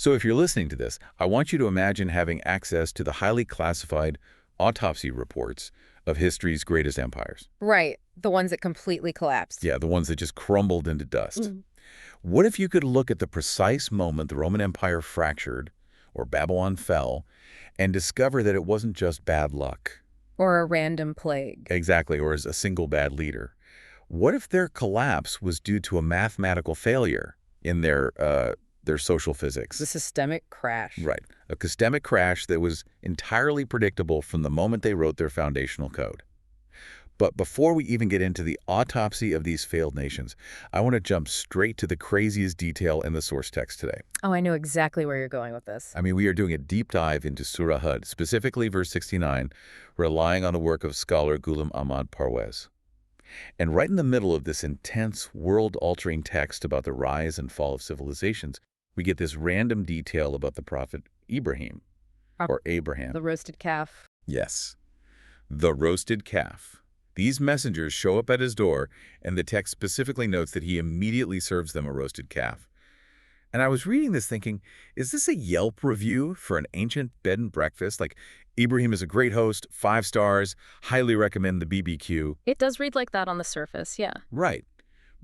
So if you're listening to this, I want you to imagine having access to the highly classified autopsy reports of history's greatest empires. Right. The ones that completely collapsed. Yeah, the ones that just crumbled into dust. Mm. What if you could look at the precise moment the Roman Empire fractured, or Babylon fell, and discover that it wasn't just bad luck? Or a random plague. Exactly, or as a single bad leader. What if their collapse was due to a mathematical failure in their social physics? The systemic crash. Right. A systemic crash that was entirely predictable from the moment they wrote their foundational code. But before we even get into the autopsy of these failed nations, I want to jump straight to the craziest detail in the source text today. Oh, I know exactly where you're going with this. I mean, we are doing a deep dive into Surah Hud, specifically verse 69, relying on the work of scholar Ghulam Ahmad Parwez. And right in the middle of this intense, world-altering text about the rise and fall of civilizations, we get this random detail about the prophet Ibrahim, or Abraham. The roasted calf. Yes, the roasted calf. These messengers show up at his door, and the text specifically notes that he immediately serves them a roasted calf. And I was reading this thinking, is this a Yelp review for an ancient bed and breakfast? Like, Ibrahim is a great host, 5 stars, highly recommend the BBQ. It does read like that on the surface, yeah. Right.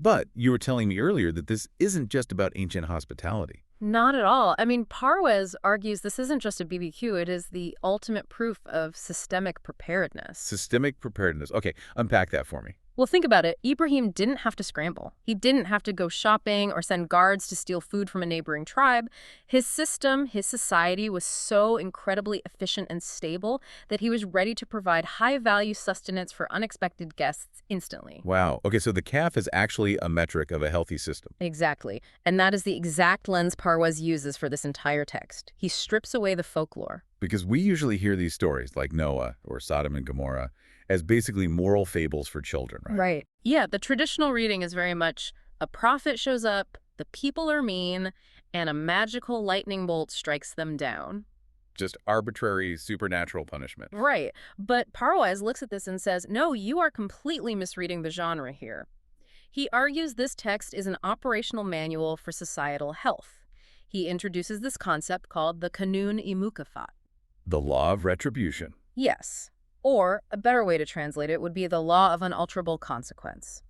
But you were telling me earlier that this isn't just about ancient hospitality. Not at all. I mean, Parwez argues this isn't just a BBQ, it is the ultimate proof of systemic preparedness. Systemic preparedness. Okay, unpack that for me. Well, think about it. Ibrahim didn't have to scramble. He didn't have to go shopping or send guards to steal food from a neighboring tribe. His system, his society was so incredibly efficient and stable that he was ready to provide high-value sustenance for unexpected guests instantly. Wow. Okay, so the calf is actually a metric of a healthy system. Exactly. And that is the exact lens Parwez uses for this entire text. He strips away the folklore. Because we usually hear these stories, like Noah or Sodom and Gomorrah, as basically moral fables for children, right? Right. Yeah, the traditional reading is very much a prophet shows up, the people are mean, and a magical lightning bolt strikes them down. Just arbitrary supernatural punishment. Right. But Parwez looks at this and says, no, you are completely misreading the genre here. He argues this text is an operational manual for societal health. He introduces this concept called the Qanun-i Mukafat. The law of retribution. Yes. Or, a better way to translate it would be the law of unalterable consequence.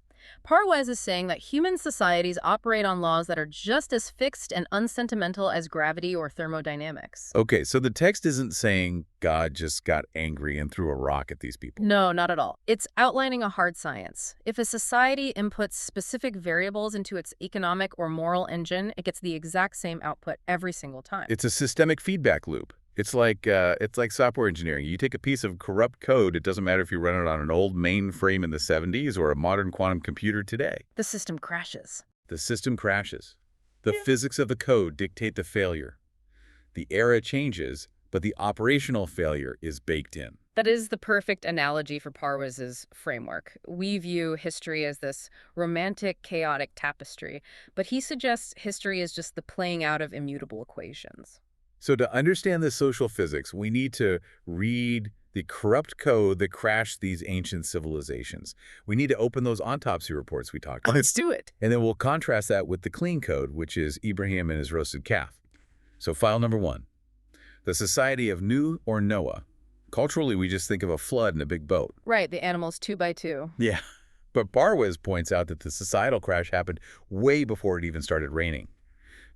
Parwez is saying that human societies operate on laws that are just as fixed and unsentimental as gravity or thermodynamics. Okay, so the text isn't saying God just got angry and threw a rock at these people. No, not at all. It's outlining a hard science. If a society inputs specific variables into its economic or moral engine, it gets the exact same output every single time. It's a systemic feedback loop. It's like software engineering. You take a piece of corrupt code, it doesn't matter if you run it on an old mainframe in the 70s or a modern quantum computer today. The system crashes. The system crashes. The physics of the code dictate the failure. The era changes, but the operational failure is baked in. That is the perfect analogy for Parwez's framework. We view history as this romantic, chaotic tapestry, but he suggests history is just the playing out of immutable equations. So to understand the social physics, we need to read the corrupt code that crashed these ancient civilizations. We need to open those autopsy reports we talked about. Let's do it. And then we'll contrast that with the clean code, which is Ibrahim and his roasted calf. So file number 1, the society of Nu or Noah. Culturally, we just think of a flood and a big boat. Right, the animals 2 by 2. Yeah, but Parwez points out that the societal crash happened way before it even started raining.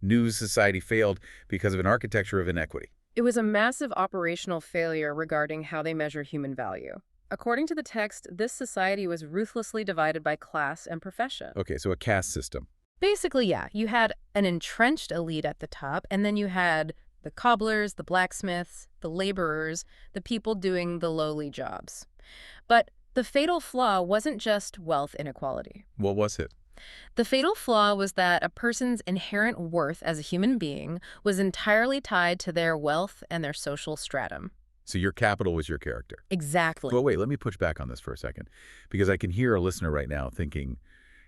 Nu's society failed because of an architecture of inequity. It was a massive operational failure regarding how they measure human value. According to the text, this society was ruthlessly divided by class and profession. Okay, so a caste system. Basically, yeah, you had an entrenched elite at the top, and then you had the cobblers, the blacksmiths, the laborers, the people doing the lowly jobs. But the fatal flaw wasn't just wealth inequality. What was it? The fatal flaw was that a person's inherent worth as a human being was entirely tied to their wealth and their social stratum. So your capital was your character. Exactly. But wait, let me push back on this for a second, because I can hear a listener right now thinking,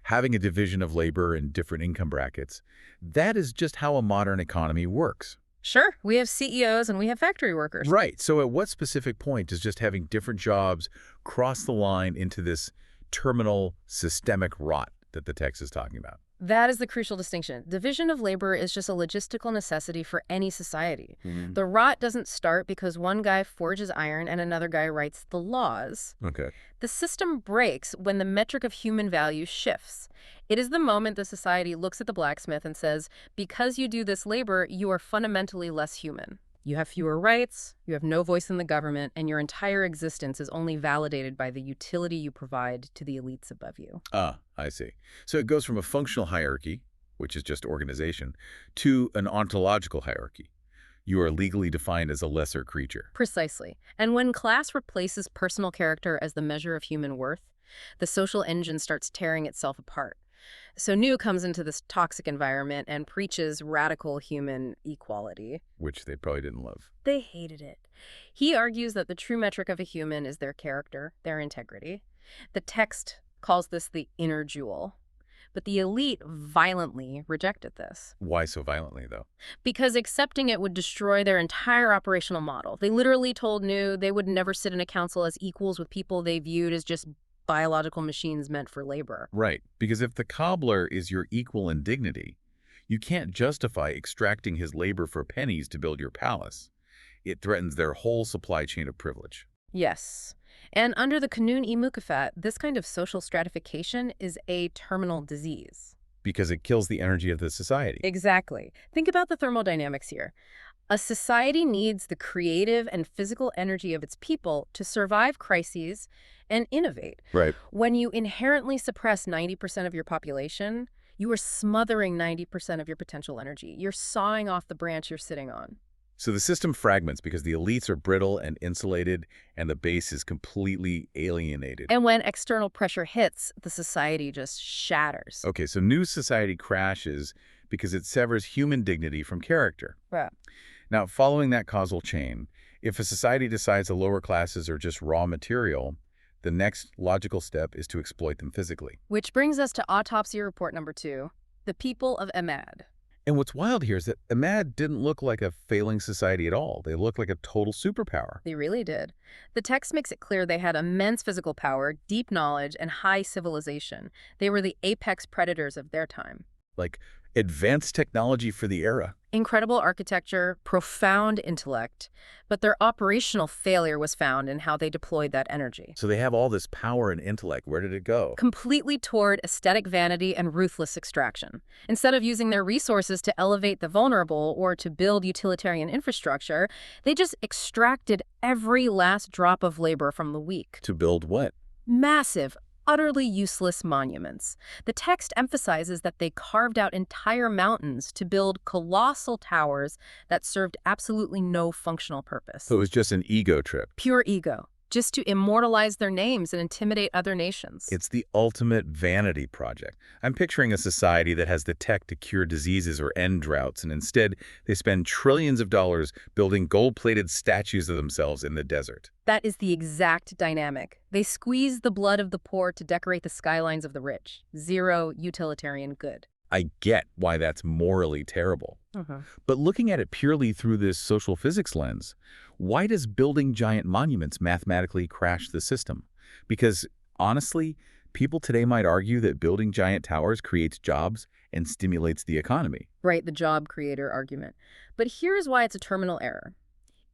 having a division of labor in different income brackets, that is just how a modern economy works. Sure, we have CEOs and we have factory workers. Right. So at what specific point does just having different jobs cross the line into this terminal systemic rot that the text is talking about? That is the crucial distinction. Division of labor is just a logistical necessity for any society. The rot doesn't start because one guy forges iron and another guy writes the laws. Okay. The system breaks when the metric of human value shifts. It is the moment the society looks at the blacksmith and says, because you do this labor, you are fundamentally less human. You have fewer rights, you have no voice in the government, and your entire existence is only validated by the utility you provide to the elites above you. Ah, I see. So it goes from a functional hierarchy, which is just organization, to an ontological hierarchy. You are legally defined as a lesser creature. Precisely. And when class replaces personal character as the measure of human worth, the social engine starts tearing itself apart. So Nu comes into this toxic environment and preaches radical human equality. Which they probably didn't love. They hated it. He argues that the true metric of a human is their character, their integrity. The text calls this the inner jewel. But the elite violently rejected this. Why so violently, though? Because accepting it would destroy their entire operational model. They literally told Nu they would never sit in a council as equals with people they viewed as just biological machines meant for labor. Right, because if the cobbler is your equal in dignity, you can't justify extracting his labor for pennies to build your palace. It threatens their whole supply chain of privilege. Yes. And under the Qanun-e Mukafat, this kind of social stratification is a terminal disease. Because it kills the energy of the society. Exactly. Think about the thermodynamics here. A society needs the creative and physical energy of its people to survive crises and innovate. Right. When you inherently suppress 90% of your population, you are smothering 90% of your potential energy. You're sawing off the branch you're sitting on. So the system fragments because the elites are brittle and insulated, and the base is completely alienated. And when external pressure hits, the society just shatters. Okay, so new society crashes because it severs human dignity from character. Right. Now, following that causal chain, if a society decides the lower classes are just raw material, the next logical step is to exploit them physically. Which brings us to autopsy report number 2, the people of Ahmad. And what's wild here is that Ahmad didn't look like a failing society at all. They looked like a total superpower. They really did. The text makes it clear they had immense physical power, deep knowledge, and high civilization. They were the apex predators of their time. Like advanced technology for the era. Incredible architecture, profound intellect, but their operational failure was found in how they deployed that energy. So they have all this power and intellect. Where did it go? Completely toward aesthetic vanity and ruthless extraction. Instead of using their resources to elevate the vulnerable or to build utilitarian infrastructure, they just extracted every last drop of labor from the weak. To build what? Massive, utterly useless monuments. The text emphasizes that they carved out entire mountains to build colossal towers that served absolutely no functional purpose. So it was just an ego trip. Pure ego, just to immortalize their names and intimidate other nations. It's the ultimate vanity project. I'm picturing a society that has the tech to cure diseases or end droughts, and instead they spend trillions of dollars building gold-plated statues of themselves in the desert. That is the exact dynamic. They squeeze the blood of the poor to decorate the skylines of the rich. Zero utilitarian good. I get why that's morally terrible. But looking at it purely through this social physics lens, why does building giant monuments mathematically crash the system? Because, honestly, people today might argue that building giant towers creates jobs and stimulates the economy. Right, the job creator argument. But here's why it's a terminal error.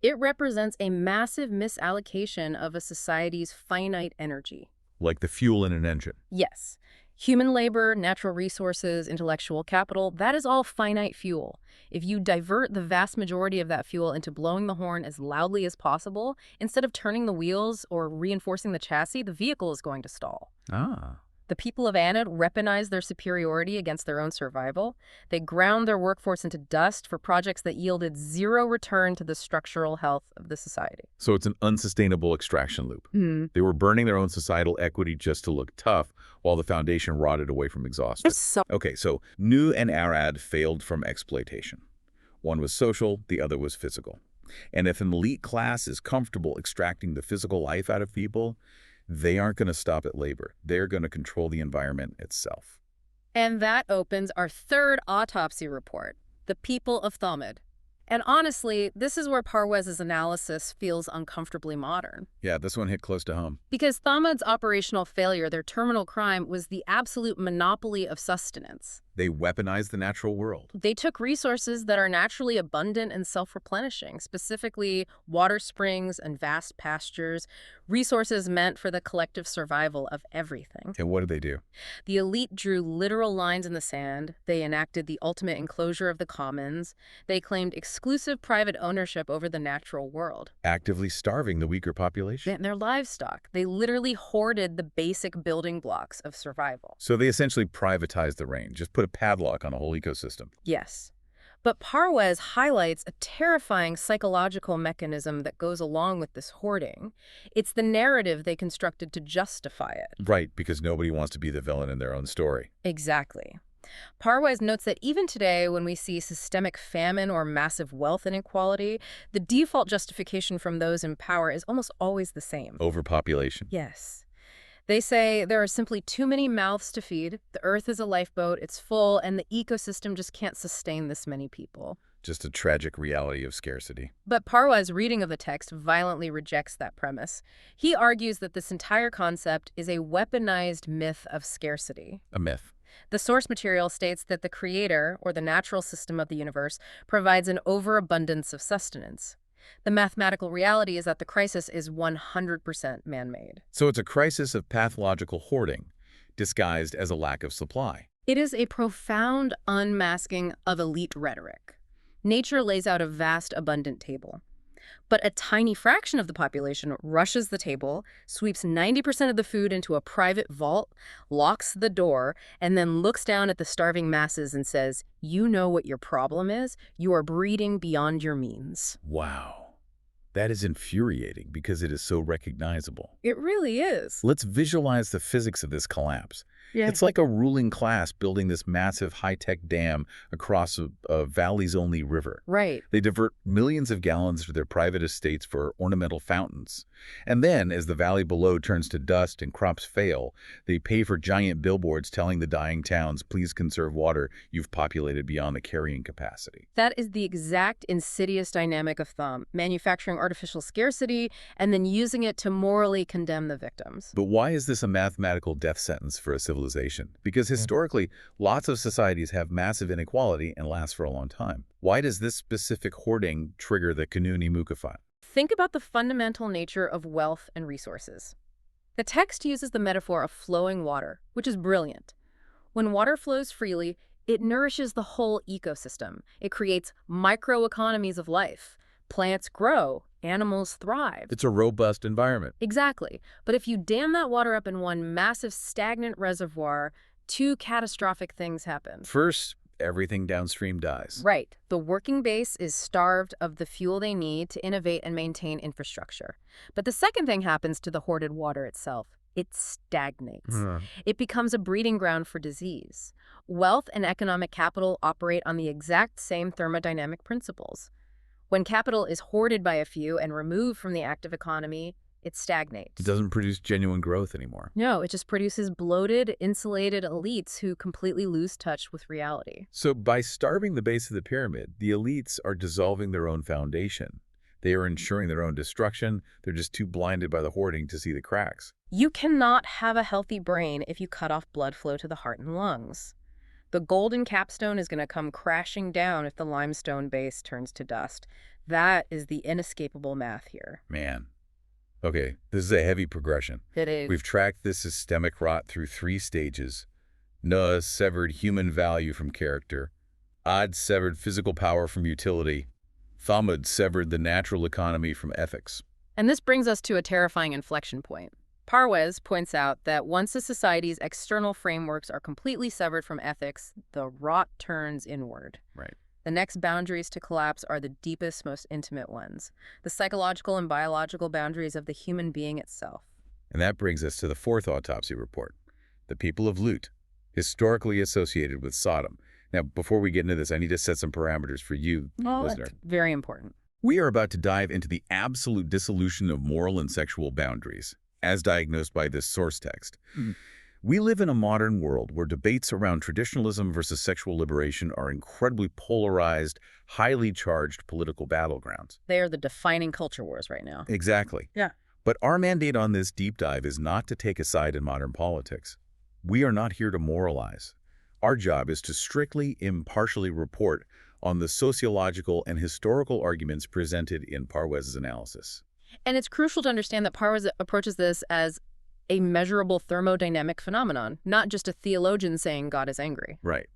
It represents a massive misallocation of a society's finite energy. Like the fuel in an engine. Yes. Human labor, natural resources, intellectual capital, that is all finite fuel. If you divert the vast majority of that fuel into blowing the horn as loudly as possible, instead of turning the wheels or reinforcing the chassis, the vehicle is going to stall. Ah. The people of Anad weaponized their superiority against their own survival. They ground their workforce into dust for projects that yielded zero return to the structural health of the society. So it's an unsustainable extraction loop. They were burning their own societal equity just to look tough, while the foundation rotted away from exhaustion. Okay, so Nu and Arad failed from exploitation. One was social, the other was physical. And if an elite class is comfortable extracting the physical life out of people, they aren't going to stop at labor. They're going to control the environment itself. And that opens our third autopsy report, the people of Thamud. And honestly, this is where Parwez's analysis feels uncomfortably modern. Yeah, this one hit close to home. Because Thamud's operational failure, their terminal crime, was the absolute monopoly of sustenance. They weaponize the natural world. They took resources that are naturally abundant and self-replenishing, specifically water springs and vast pastures, resources meant for the collective survival of everything. And what did they do? The elite drew literal lines in the sand. They enacted the ultimate enclosure of the commons. They claimed exclusive private ownership over the natural world. Actively starving the weaker population. And their livestock. They literally hoarded the basic building blocks of survival. So they essentially privatized the rain, just put a padlock on a whole ecosystem. Yes. But Parwez highlights a terrifying psychological mechanism that goes along with this hoarding. It's the narrative they constructed to justify it. Right, because nobody wants to be the villain in their own story. Exactly. Parwez notes that even today, when we see systemic famine or massive wealth inequality, the default justification from those in power is almost always the same. Overpopulation. Yes. They say there are simply too many mouths to feed, the earth is a lifeboat, it's full, and the ecosystem just can't sustain this many people. Just a tragic reality of scarcity. But Parwez's reading of the text violently rejects that premise. He argues that this entire concept is a weaponized myth of scarcity. A myth. The source material states that the creator, or the natural system of the universe, provides an overabundance of sustenance. The mathematical reality is that the crisis is 100% man-made. So it's a crisis of pathological hoarding, disguised as a lack of supply. It is a profound unmasking of elite rhetoric. Nature lays out a vast, abundant table. But a tiny fraction of the population rushes the table, sweeps 90% of the food into a private vault, locks the door, and then looks down at the starving masses and says, "You know what your problem is? You are breeding beyond your means." Wow. That is infuriating because it is so recognizable. It really is. Let's visualize the physics of this collapse. Yeah. It's like a ruling class building this massive high-tech dam across a valleys-only river. Right. They divert millions of gallons to their private estates for ornamental fountains. And then, as the valley below turns to dust and crops fail, they pay for giant billboards telling the dying towns, "Please conserve water. You've populated beyond the carrying capacity." That is the exact insidious dynamic of thumb, manufacturing artificial scarcity and then using it to morally condemn the victims. But why is this a mathematical death sentence for a civilization? Because historically, lots of societies have massive inequality and last for a long time. Why does this specific hoarding trigger the Kanuni Mukafat? Think about the fundamental nature of wealth and resources. The text uses the metaphor of flowing water, which is brilliant. When water flows freely, it nourishes the whole ecosystem. It creates microeconomies of life. Plants grow, animals thrive. It's a robust environment. Exactly. But if you dam that water up in one massive stagnant reservoir, two catastrophic things happen. First, everything downstream dies. Right. The working base is starved of the fuel they need to innovate and maintain infrastructure. But the second thing happens to the hoarded water itself. It stagnates. It becomes a breeding ground for disease. Wealth and economic capital operate on the exact same thermodynamic principles. When capital is hoarded by a few and removed from the active economy, it stagnates. It doesn't produce genuine growth anymore. No, it just produces bloated, insulated elites who completely lose touch with reality. So by starving the base of the pyramid, the elites are dissolving their own foundation. They are ensuring their own destruction. They're just too blinded by the hoarding to see the cracks. You cannot have a healthy brain if you cut off blood flow to the heart and lungs. The golden capstone is going to come crashing down if the limestone base turns to dust. That is the inescapable math here. Man. Okay, this is a heavy progression. It is. We've tracked this systemic rot through 3 stages. Noah severed human value from character. Ad severed physical power from utility. Thamud severed the natural economy from ethics. And this brings us to a terrifying inflection point. Parwez points out that once a society's external frameworks are completely severed from ethics, the rot turns inward. Right. The next boundaries to collapse are the deepest, most intimate ones, the psychological and biological boundaries of the human being itself. And that brings us to the 4th autopsy report, the people of Lut, historically associated with Sodom. Now, before we get into this, I need to set some parameters for you, listener. That's very important. We are about to dive into the absolute dissolution of moral and sexual boundaries, as diagnosed by this source text. We live in a modern world where debates around traditionalism versus sexual liberation are incredibly polarized, highly charged political battlegrounds. They are the defining culture wars right now. Exactly. Yeah. But our mandate on this deep dive is not to take a side in modern politics. We are not here to moralize. Our job is to strictly, impartially report on the sociological and historical arguments presented in Parwez's analysis. And it's crucial to understand that Parwez approaches this as a measurable thermodynamic phenomenon, not just a theologian saying God is angry. Right.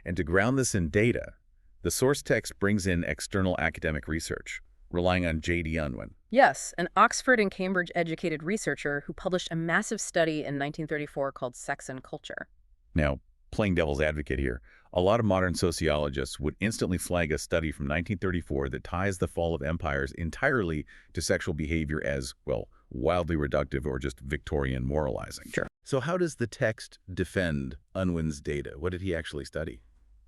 And to ground this in data, the source text brings in external academic research, relying on J.D. Unwin. Yes, an Oxford and Cambridge-educated researcher who published a massive study in 1934 called Sex and Culture. Now, playing devil's advocate here, a lot of modern sociologists would instantly flag a study from 1934 that ties the fall of empires entirely to sexual behavior as, well, wildly reductive or just Victorian moralizing. Sure. So how does the text defend Unwin's data? What did he actually study?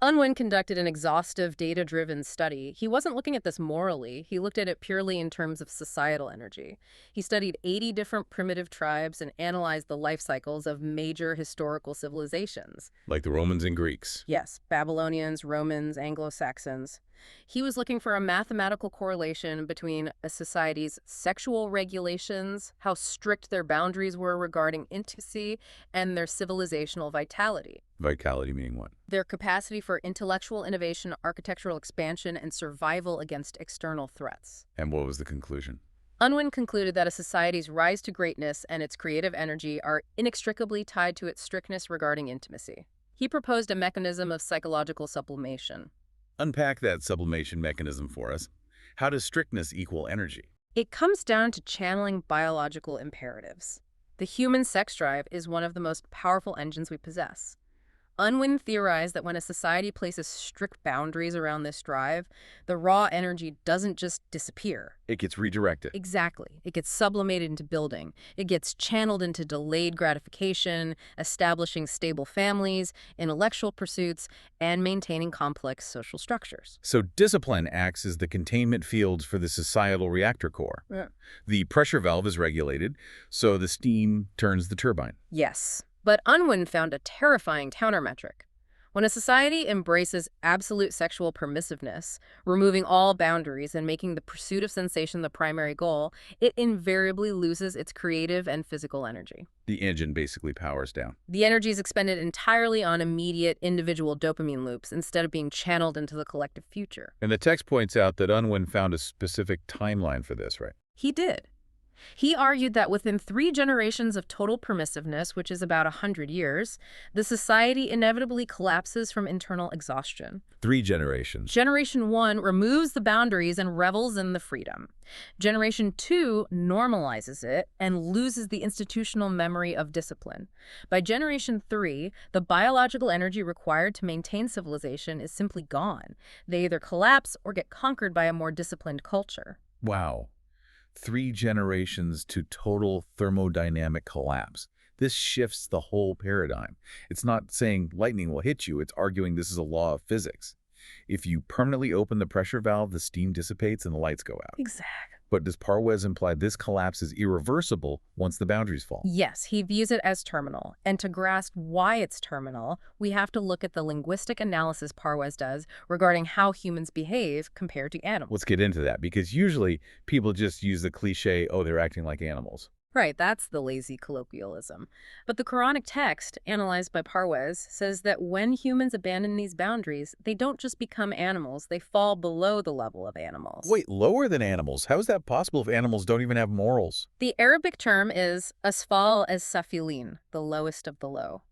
Unwin conducted an exhaustive, data-driven study. He wasn't looking at this morally. He looked at it purely in terms of societal energy. He studied 80 different primitive tribes and analyzed the life cycles of major historical civilizations. Like the Romans and Greeks. Yes, Babylonians, Romans, Anglo-Saxons. He was looking for a mathematical correlation between a society's sexual regulations, how strict their boundaries were regarding intimacy, and their civilizational vitality. Vitality meaning what? Their capacity for intellectual innovation, architectural expansion, and survival against external threats. And what was the conclusion? Unwin concluded that a society's rise to greatness and its creative energy are inextricably tied to its strictness regarding intimacy. He proposed a mechanism of psychological sublimation. Unpack that sublimation mechanism for us. How does strictness equal energy? It comes down to channeling biological imperatives. The human sex drive is one of the most powerful engines we possess. Unwin theorized that when a society places strict boundaries around this drive, the raw energy doesn't just disappear. It gets redirected. Exactly. It gets sublimated into building. It gets channeled into delayed gratification, establishing stable families, intellectual pursuits, and maintaining complex social structures. So discipline acts as the containment field for the societal reactor core. Yeah. The pressure valve is regulated, so the steam turns the turbine. Yes. But Unwin found a terrifying countermetric. When a society embraces absolute sexual permissiveness, removing all boundaries and making the pursuit of sensation the primary goal, it invariably loses its creative and physical energy. The engine basically powers down. The energy is expended entirely on immediate individual dopamine loops instead of being channeled into the collective future. And the text points out that Unwin found a specific timeline for this, right? He did. He argued that within 3 generations of total permissiveness, which is about 100 years, the society inevitably collapses from internal exhaustion. 3 generations. Generation 1 removes the boundaries and revels in the freedom. Generation 2 normalizes it and loses the institutional memory of discipline. By Generation 3, the biological energy required to maintain civilization is simply gone. They either collapse or get conquered by a more disciplined culture. Wow. 3 generations to total thermodynamic collapse. This shifts the whole paradigm. It's not saying lightning will hit you, it's arguing this is a law of physics. If you permanently open the pressure valve, the steam dissipates and the lights go out. Exactly. But does Parwez imply this collapse is irreversible once the boundaries fall? Yes, he views it as terminal. And to grasp why it's terminal, we have to look at the linguistic analysis Parwez does regarding how humans behave compared to animals. Let's get into that, because usually people just use the cliche, oh, they're acting like animals. Right, that's the lazy colloquialism. But the Quranic text, analyzed by Parwez, says that when humans abandon these boundaries, they don't just become animals, they fall below the level of animals. Wait, lower than animals? How is that possible if animals don't even have morals? The Arabic term is asfal as safilin, the lowest of the low.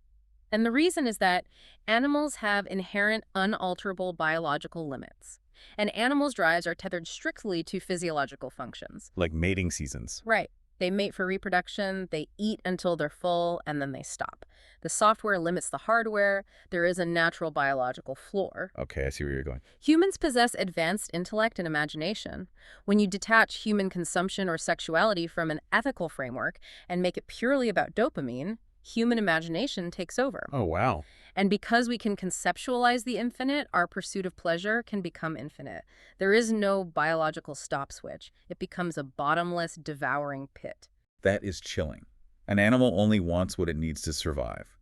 And the reason is that animals have inherent unalterable biological limits. And animals' drives are tethered strictly to physiological functions. Like mating seasons. Right. They mate for reproduction, they eat until they're full, and then they stop. The software limits the hardware. There is a natural biological floor. Okay, I see where you're going. Humans possess advanced intellect and imagination. When you detach human consumption or sexuality from an ethical framework and make it purely about dopamine, human imagination takes over. Oh, wow. And because we can conceptualize the infinite, our pursuit of pleasure can become infinite. There is no biological stop switch. It becomes a bottomless, devouring pit. That is chilling. An animal only wants what it needs to survive.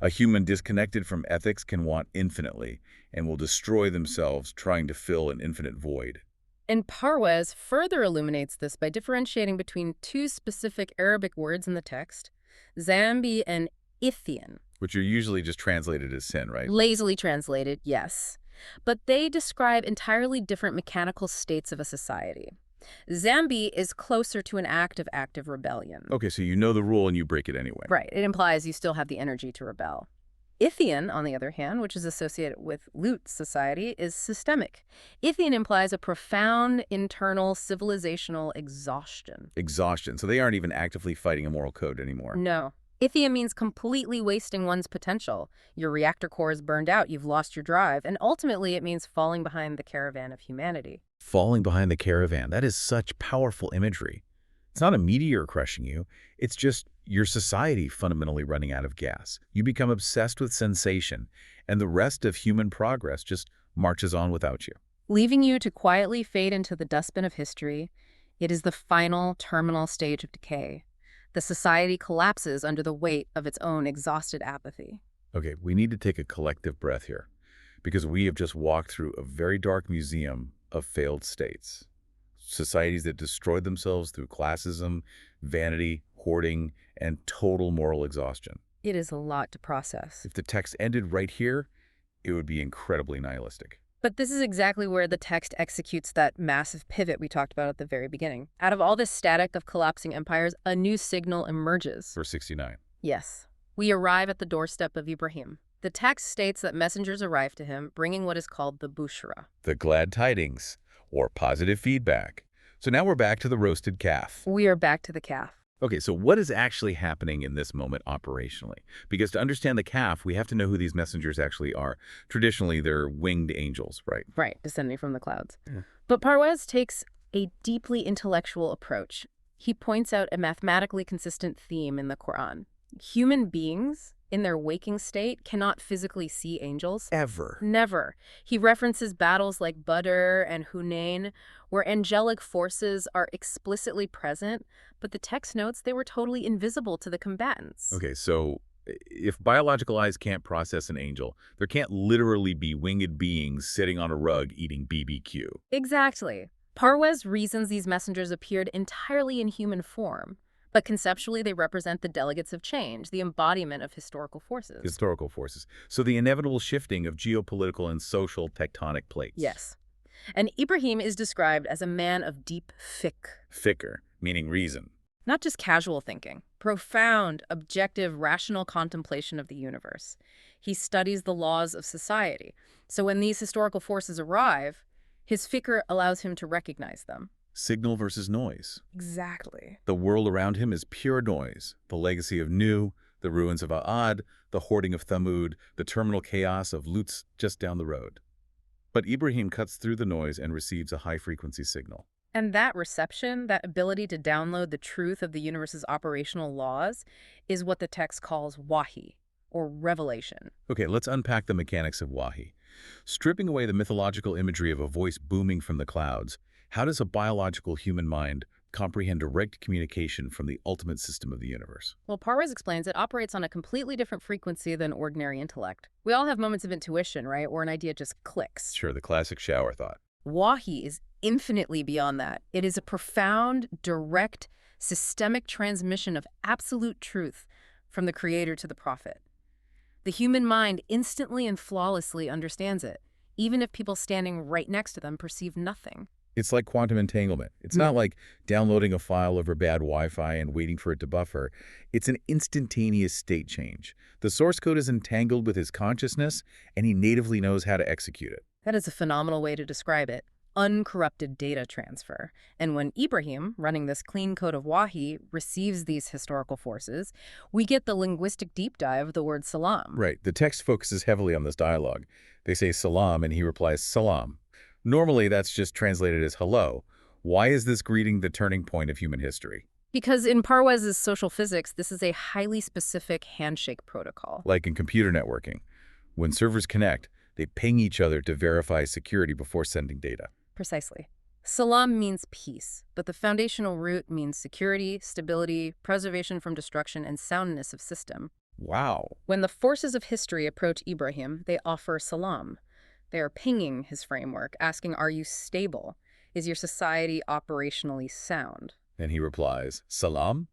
A human disconnected from ethics can want infinitely and will destroy themselves trying to fill an infinite void. And Parwez further illuminates this by differentiating between 2 specific Arabic words in the text, Zambi and Ithian. Which are usually just translated as sin, right? Lazily translated, yes. But they describe entirely different mechanical states of a society. Zambi is closer to an act of active rebellion. Okay, so you know the rule and you break it anyway. Right, it implies you still have the energy to rebel. Ithian, on the other hand, which is associated with Lut society, is systemic. Ithian implies a profound internal civilizational exhaustion. Exhaustion. So they aren't even actively fighting a moral code anymore. No. Ithia means completely wasting one's potential. Your reactor core is burned out, you've lost your drive, and ultimately it means falling behind the caravan of humanity. Falling behind the caravan. That is such powerful imagery. It's not a meteor crushing you. It's just your society fundamentally running out of gas. You become obsessed with sensation, and the rest of human progress just marches on without you. Leaving you to quietly fade into the dustbin of history, it is the final terminal stage of decay. The society collapses under the weight of its own exhausted apathy. Okay, we need to take a collective breath here, because we have just walked through a very dark museum of failed states. Societies that destroyed themselves through classism, vanity, hoarding, and total moral exhaustion. It is a lot to process. If the text ended right here, it would be incredibly nihilistic. But this is exactly where the text executes that massive pivot we talked about at the very beginning. Out of all this static of collapsing empires, a new signal emerges. Verse 69. Yes. We arrive at the doorstep of Ibrahim. The text states that messengers arrive to him, bringing what is called the bushra. The glad tidings, or positive feedback. So now we're back to the roasted calf. We are back to the calf. Okay, so what is actually happening in this moment operationally? Because to understand the calf, we have to know who these messengers actually are. Traditionally, they're winged angels, right? Right, descending from the clouds. Yeah. But Parwez takes a deeply intellectual approach. He points out a mathematically consistent theme in the Quran. Human beings, in their waking state, cannot physically see angels. Ever. Never. He references battles like Badr and Hunain, where angelic forces are explicitly present, but the text notes they were totally invisible to the combatants. Okay, so if biological eyes can't process an angel, there can't literally be winged beings sitting on a rug eating BBQ. Exactly. Parwez reasons these messengers appeared entirely in human form, but conceptually they represent the delegates of change, the embodiment of historical forces. Historical forces. So the inevitable shifting of geopolitical and social tectonic plates. Yes. And Ibrahim is described as a man of deep fiqh. Fikr, meaning reason. Not just casual thinking, profound, objective, rational contemplation of the universe. He studies the laws of society. So when these historical forces arrive, his fikr allows him to recognize them. Signal versus noise. Exactly. The world around him is pure noise. The legacy of Nu, the ruins of Ayat, the hoarding of Thamud, the terminal chaos of Lutz just down the road. But Ibrahim cuts through the noise and receives a high-frequency signal. And that reception, that ability to download the truth of the universe's operational laws, is what the text calls wahi, or revelation. Okay, let's unpack the mechanics of wahi. Stripping away the mythological imagery of a voice booming from the clouds, how does a biological human mind comprehend direct communication from the ultimate system of the universe? Well, Parwez explains it operates on a completely different frequency than ordinary intellect. We all have moments of intuition, right, where an idea just clicks. Sure, the classic shower thought. Wahi is infinitely beyond that. It is a profound, direct, systemic transmission of absolute truth from the creator to the prophet. The human mind instantly and flawlessly understands it, even if people standing right next to them perceive nothing. It's like quantum entanglement. It's not like downloading a file over bad Wi-Fi and waiting for it to buffer. It's an instantaneous state change. The source code is entangled with his consciousness, and he natively knows how to execute it. That is a phenomenal way to describe it. Uncorrupted data transfer. And when Ibrahim, running this clean code of Wahi, receives these historical forces, we get the linguistic deep dive of the word salam. Right. The text focuses heavily on this dialogue. They say salam, and he replies salam. Normally, that's just translated as hello. Why is this greeting the turning point of human history? Because in Parwez's social physics, this is a highly specific handshake protocol. Like in computer networking. When servers connect, they ping each other to verify security before sending data. Precisely. Salam means peace, but the foundational root means security, stability, preservation from destruction, and soundness of system. Wow. When the forces of history approach Ibrahim, they offer salam. They are pinging his framework, asking, are you stable? Is your society operationally sound? And he replies, salam?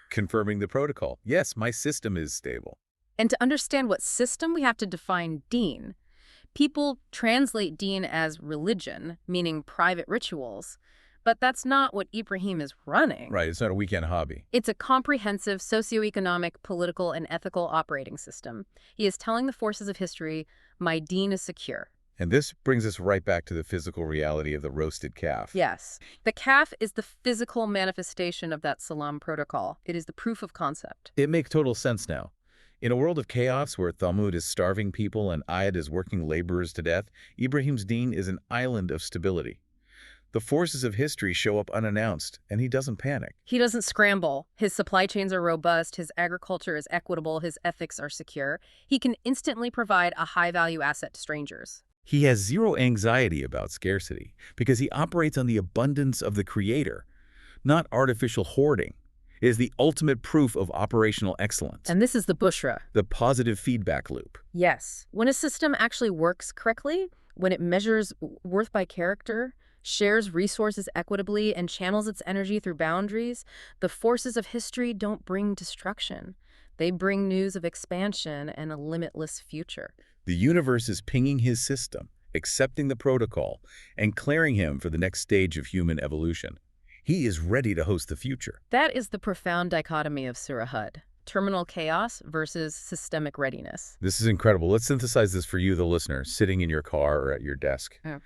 Confirming the protocol. Yes, my system is stable. And to understand what system, we have to define deen. People translate deen as religion, meaning private rituals. But that's not what Ibrahim is running. Right, it's not a weekend hobby. It's a comprehensive socioeconomic, political, and ethical operating system. He is telling the forces of history, my deen is secure. And this brings us right back to the physical reality of the roasted calf. Yes. The calf is the physical manifestation of that salam protocol. It is the proof of concept. It makes total sense now. In a world of chaos where Thamud is starving people and Ayat is working laborers to death, Ibrahim's deen is an island of stability. The forces of history show up unannounced, and he doesn't panic. He doesn't scramble. His supply chains are robust, his agriculture is equitable, his ethics are secure. He can instantly provide a high-value asset to strangers. He has zero anxiety about scarcity because he operates on the abundance of the Creator, not artificial hoarding. It is the ultimate proof of operational excellence. And this is the bushra. The positive feedback loop. Yes. When a system actually works correctly, when it measures worth by character, shares resources equitably, and channels its energy through boundaries, the forces of history don't bring destruction. They bring news of expansion and a limitless future. The universe is pinging his system, accepting the protocol, and clearing him for the next stage of human evolution. He is ready to host the future. That is the profound dichotomy of Surah Hud. Terminal chaos versus systemic readiness. This is incredible. Let's synthesize this for you, the listener, sitting in your car or at your desk. Yeah.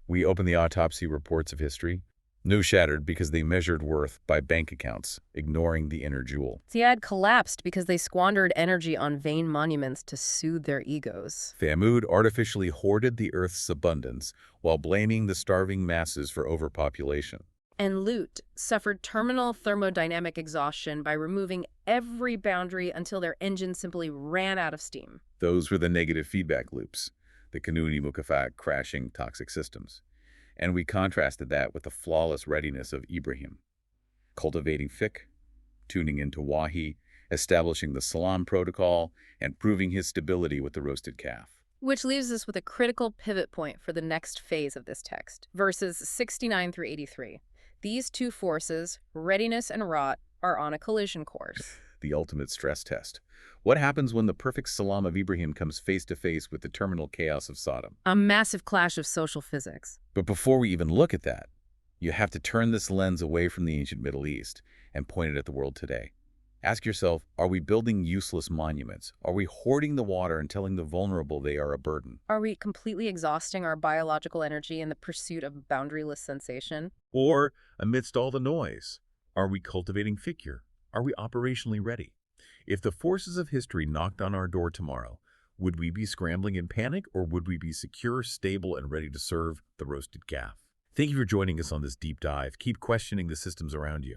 We open the autopsy reports of history. News shattered because they measured worth by bank accounts, ignoring the inner jewel. Ziad collapsed because they squandered energy on vain monuments to soothe their egos. Thamud artificially hoarded the Earth's abundance while blaming the starving masses for overpopulation. And Lut suffered terminal thermodynamic exhaustion by removing every boundary until their engine simply ran out of steam. Those were the negative feedback loops, the Kanuni Mukafat crashing toxic systems. And we contrasted that with the flawless readiness of Ibrahim, cultivating fiqh, tuning into wahi, establishing the salam protocol, and proving his stability with the roasted calf. Which leaves us with a critical pivot point for the next phase of this text, verses 69 through 83. These two forces, readiness and rot, are on a collision course. The ultimate stress test. What happens when the perfect salam of Ibrahim comes face-to-face with the terminal chaos of Sodom? A massive clash of social physics. But before we even look at that, you have to turn this lens away from the ancient Middle East and point it at the world today. Ask yourself, are we building useless monuments? Are we hoarding the water and telling the vulnerable they are a burden? Are we completely exhausting our biological energy in the pursuit of boundaryless sensation? Or, amidst all the noise, are we cultivating figure? Are we operationally ready? If the forces of history knocked on our door tomorrow, would we be scrambling in panic, or would we be secure, stable, and ready to serve the roasted calf? Thank you for joining us on this deep dive. Keep questioning the systems around you.